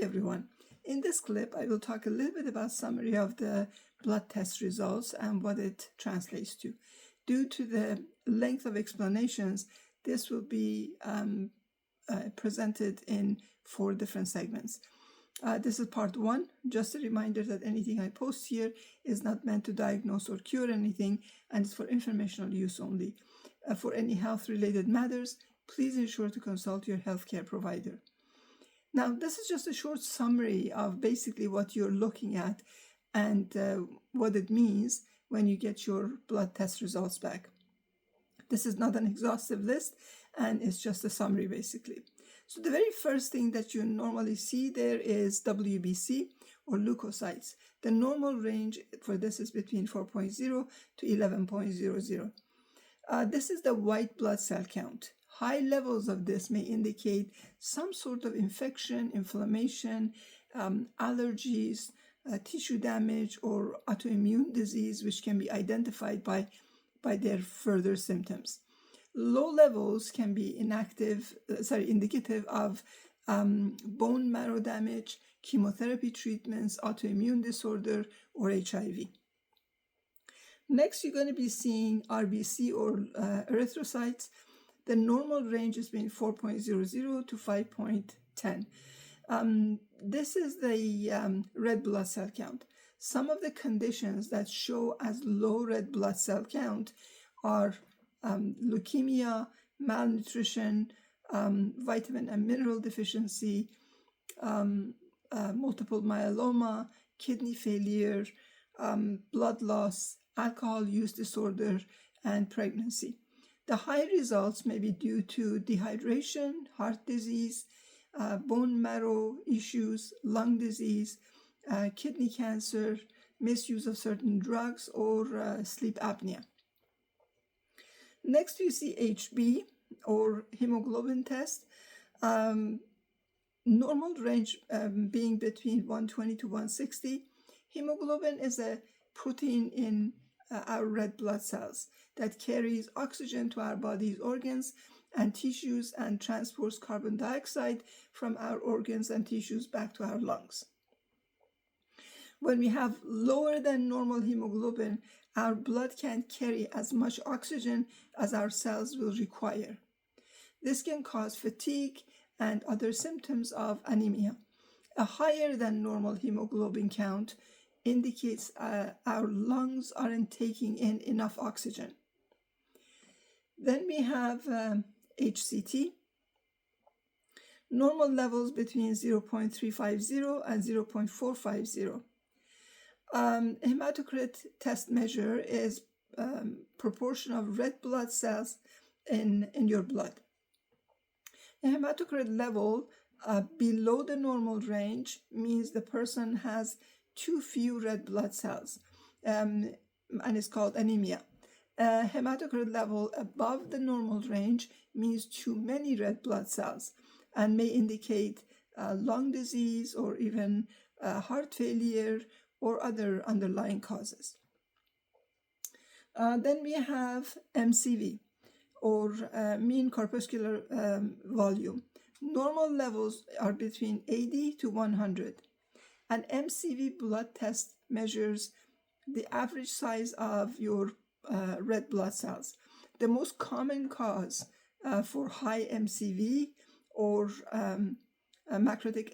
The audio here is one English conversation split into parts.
everyone. In this clip, I will talk a little bit about summary of the blood test results and what it translates to. Due to the length of explanations, this will be presented in 4 different segments. This is part 1. Just a reminder that anything I post here is not meant to diagnose or cure anything, and it's for informational use only. For any health-related matters, please ensure to consult your healthcare provider. Now, this is just a short summary of basically what you're looking at and what it means when you get your blood test results back. This is not an exhaustive list, and it's just a summary basically. So the very first thing that you normally see there is WBC or leukocytes. The normal range for this is between 4.0 to 11.00. This is the white blood cell count. High levels of this may indicate some sort of infection, inflammation, allergies, tissue damage, or autoimmune disease, which can be identified by their further symptoms. Low levels can be indicative of bone marrow damage, chemotherapy treatments, autoimmune disorder, or HIV. Next, you're going to be seeing RBC or erythrocytes. The normal range is between 4.00 to 5.10. This is the red blood cell count. Some of the conditions that show as low red blood cell count are leukemia, malnutrition, vitamin and mineral deficiency, multiple myeloma, kidney failure, blood loss, alcohol use disorder, and pregnancy. The high results may be due to dehydration, heart disease, bone marrow issues, lung disease, kidney cancer, misuse of certain drugs, or sleep apnea. Next, you see HB or hemoglobin test. Normal range being between 120 to 160. Hemoglobin is a protein in our red blood cells that carries oxygen to our body's organs and tissues and transports carbon dioxide from our organs and tissues back to our lungs. When we have lower than normal hemoglobin, our blood can't carry as much oxygen as our cells will require. This can cause fatigue and other symptoms of anemia. A higher than normal hemoglobin count indicates our lungs aren't taking in enough oxygen. Then we have HCT. Normal levels between 0.350 and 0.450. Hematocrit test measure is proportion of red blood cells in your blood. A hematocrit level below the normal range means the person has too few red blood cells, and it's called anemia. A hematocrit level above the normal range means too many red blood cells and may indicate lung disease or even heart failure or other underlying causes. Then we have MCV or mean corpuscular volume. Normal levels are between 80 to 100. An MCV blood test measures the average size of your red blood cells. The most common cause for high MCV or macrocytic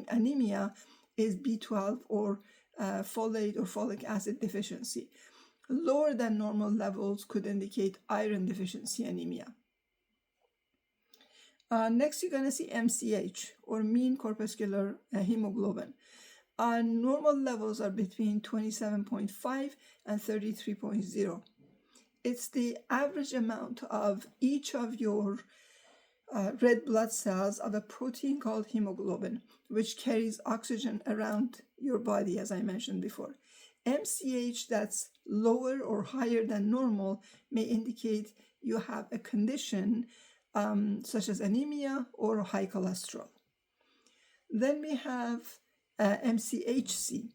anemia is B12 or folate or folic acid deficiency. Lower than normal levels could indicate iron deficiency anemia. Next, you're going to see MCH or mean corpuscular hemoglobin. Normal levels are between 27.5 and 33.0. It's the average amount of each of your red blood cells of a protein called hemoglobin, which carries oxygen around your body, as I mentioned before. MCH that's lower or higher than normal may indicate you have a condition such as anemia or high cholesterol. Then we have MCHC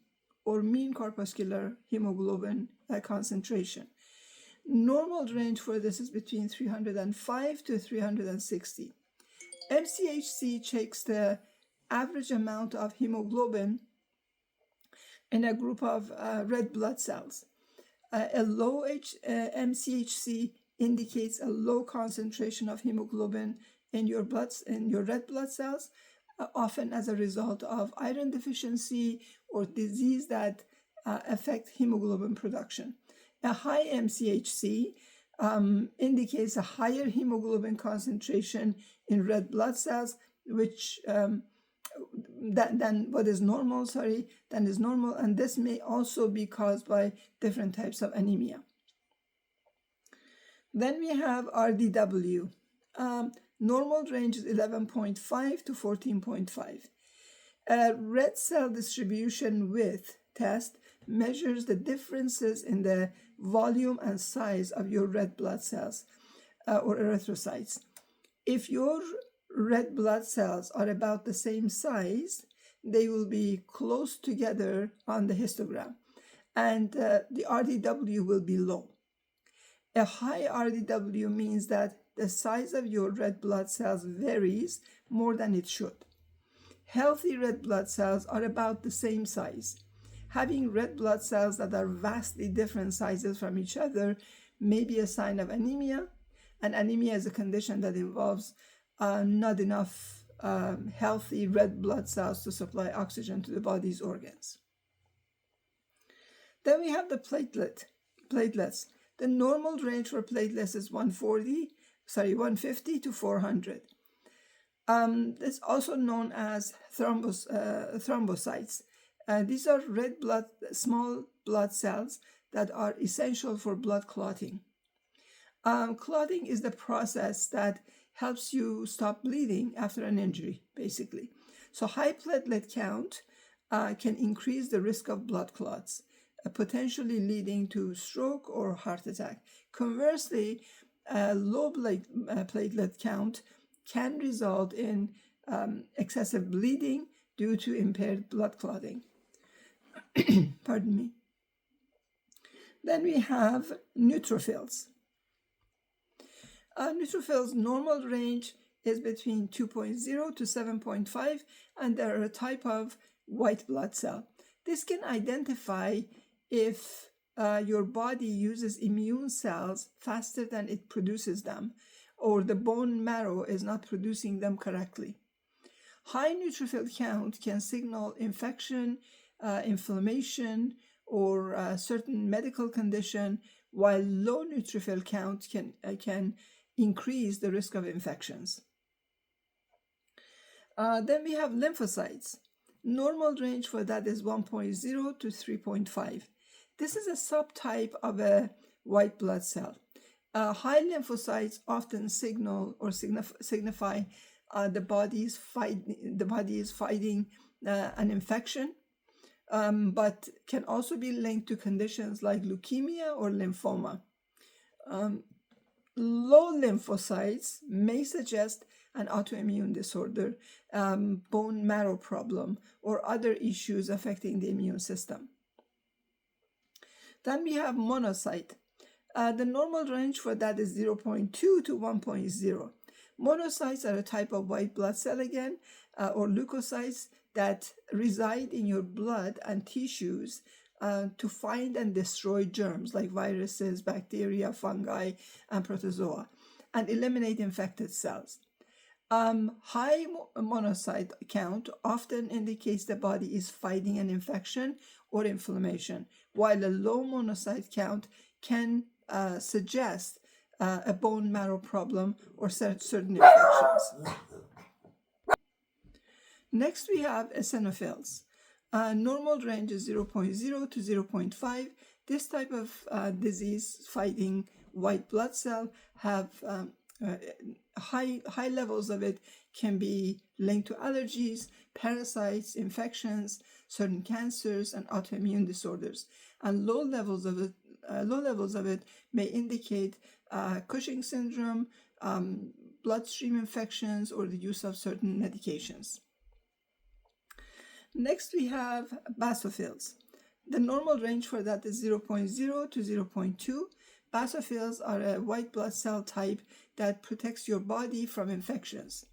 or mean corpuscular hemoglobin concentration. Normal range for this is between 305 to 360. MCHC checks the average amount of hemoglobin in a group of red blood cells. A low MCHC indicates a low concentration of hemoglobin in your red blood cells, often as a result of iron deficiency or disease that affect hemoglobin production. A high MCHC indicates a higher hemoglobin concentration in red blood cells, which than what is normal, and this may also be caused by different types of anemia. Then we have RDW. Normal range is 11.5 to 14.5. A red cell distribution width test measures the differences in the volume and size of your red blood cells or erythrocytes. If your red blood cells are about the same size, they will be close together on the histogram, and the RDW will be low. A high RDW means that the size of your red blood cells varies more than it should. Healthy red blood cells are about the same size. Having red blood cells that are vastly different sizes from each other may be a sign of anemia, and anemia is a condition that involves not enough healthy red blood cells to supply oxygen to the body's organs. Then we have the platelets. The normal range for platelets is 150 to 400. It's also known as thrombocytes. These are small blood cells that are essential for blood clotting. Clotting is the process that helps you stop bleeding after an injury, basically. So high platelet count can increase the risk of blood clots, potentially leading to stroke or heart attack. Conversely, low platelet count can result in excessive bleeding due to impaired blood clotting. Pardon me. Then we have neutrophils. Neutrophils' normal range is between 2.0 to 7.5, and they're a type of white blood cell. This can identify if your body uses immune cells faster than it produces them, or the bone marrow is not producing them correctly. High neutrophil count can signal infection, inflammation, or a certain medical condition, while low neutrophil count can increase the risk of infections. Then we have lymphocytes. Normal range for that is 1.0 to 3.5. This is a subtype of a white blood cell. High lymphocytes often signal or signify the body is fighting an infection, but can also be linked to conditions like leukemia or lymphoma. Low lymphocytes may suggest an autoimmune disorder, bone marrow problem, or other issues affecting the immune system. Then we have monocyte. The normal range for that is 0.2 to 1.0. Monocytes are a type of white blood cell again, or leukocytes that reside in your blood and tissues to find and destroy germs like viruses, bacteria, fungi, and protozoa, and eliminate infected cells. High monocyte count often indicates the body is fighting an infection or inflammation, while a low monocyte count can suggest a bone marrow problem or certain infections. Next, we have eosinophils. Normal range is 0.0 to 0.5. This type of disease-fighting white blood cell have high levels of it can be linked to allergies, parasites, infections, certain cancers, and autoimmune disorders. And low levels of it may indicate Cushing syndrome, bloodstream infections, or the use of certain medications. Next, we have basophils. The normal range for that is 0.0 to 0.2. Basophils are a white blood cell type that protects your body from infections.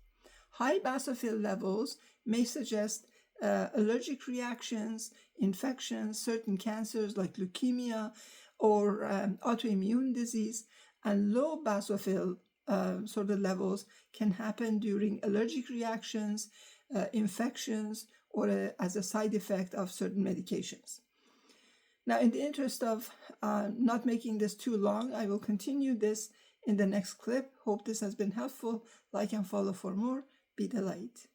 High basophil levels may suggest allergic reactions, infections, certain cancers like leukemia or autoimmune disease, and low basophil sort of levels can happen during allergic reactions, infections, or as a side effect of certain medications. Now, in the interest of not making this too long, I will continue this in the next clip. Hope this has been helpful. Like and follow for more. Be the light.